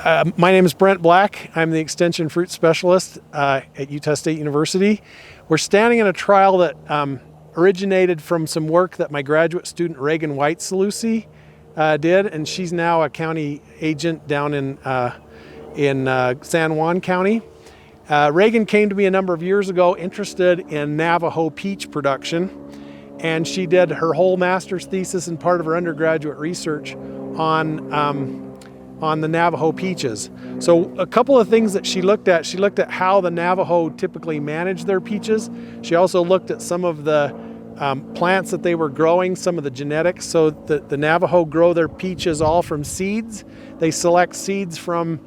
My name is Brent Black. I'm the Extension Fruit Specialist at Utah State University. We're standing in a trial that originated from some work that my graduate student Reagan White-Salusi did, and she's now a county agent down in San Juan County. Reagan came to me a number of years ago interested in Navajo peach production, and she did her whole master's thesis and part of her undergraduate research on the Navajo peaches. So a couple of things that she looked at how the Navajo typically manage their peaches. She also looked at some of the plants that they were growing, some of the genetics. So the Navajo grow their peaches all from seeds. They select seeds from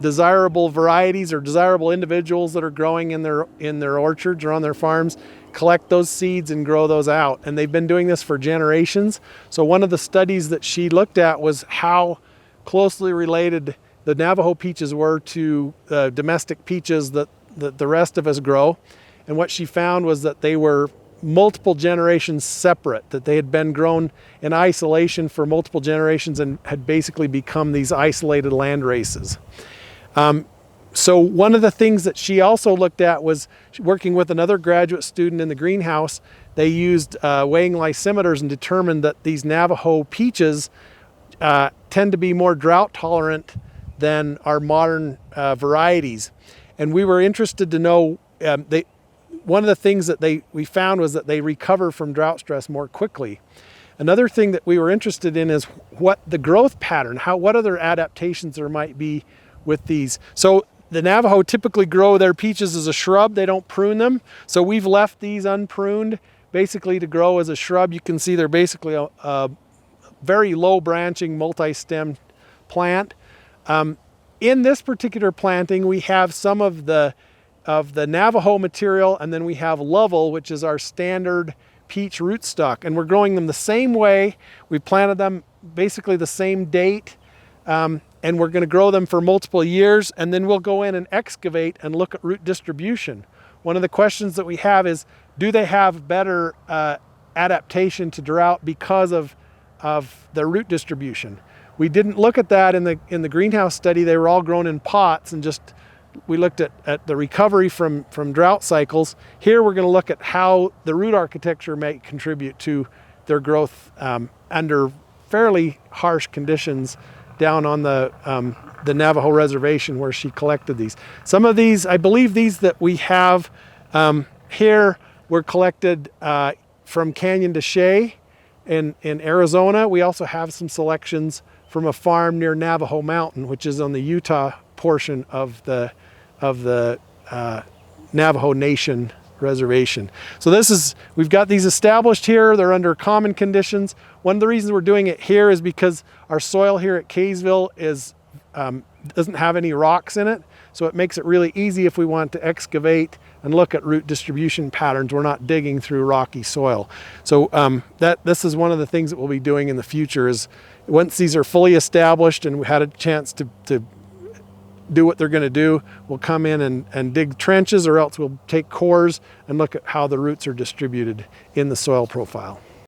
desirable varieties or desirable individuals that are growing in their orchards or on their farms, collect those seeds and grow those out. And they've been doing this for generations. So one of the studies that she looked at was how closely related the Navajo peaches were to domestic peaches that the rest of us grow. And what she found was that they were multiple generations separate, that they had been grown in isolation for multiple generations and had basically become these isolated land races. So one of the things that she also looked at was working with another graduate student in the greenhouse. They used weighing lysimeters and determined that these Navajo peaches tend to be more drought tolerant than our modern varieties. And we were interested to know, one of the things that we found was that they recover from drought stress more quickly. Another thing that we were interested in is what the growth pattern, what other adaptations there might be with these. So the Navajo typically grow their peaches as a shrub. They don't prune them. So we've left these unpruned basically to grow as a shrub. You can see they're basically a very low branching multi-stemmed plant. In this particular planting, we have some of the Navajo material, and then we have Lovell, which is our standard peach rootstock, and we're growing them the same way. We planted them basically the same date, and we're going to grow them for multiple years, and then we'll go in and excavate and look at root distribution. One of the questions that we have is, do they have better adaptation to drought because of their root distribution? We didn't look at that in the greenhouse study. They were all grown in pots, and we looked at the recovery from drought cycles. Here we're going to look at how the root architecture may contribute to their growth under fairly harsh conditions down on the Navajo reservation where she collected these. Some of these, I believe these that we have here were collected from Canyon de Chelly in Arizona. We also have some selections from a farm near Navajo Mountain, which is on the Utah portion of the Navajo Nation reservation. So we've got these established here. They're under common conditions. One of the reasons we're doing it here is because our soil here at Kaysville doesn't have any rocks in it. So it makes it really easy if we want to excavate and look at root distribution patterns. We're not digging through rocky soil. So this is one of the things that we'll be doing in the future is once these are fully established and we had a chance to do what they're going to do, we'll come in and dig trenches, or else we'll take cores and look at how the roots are distributed in the soil profile.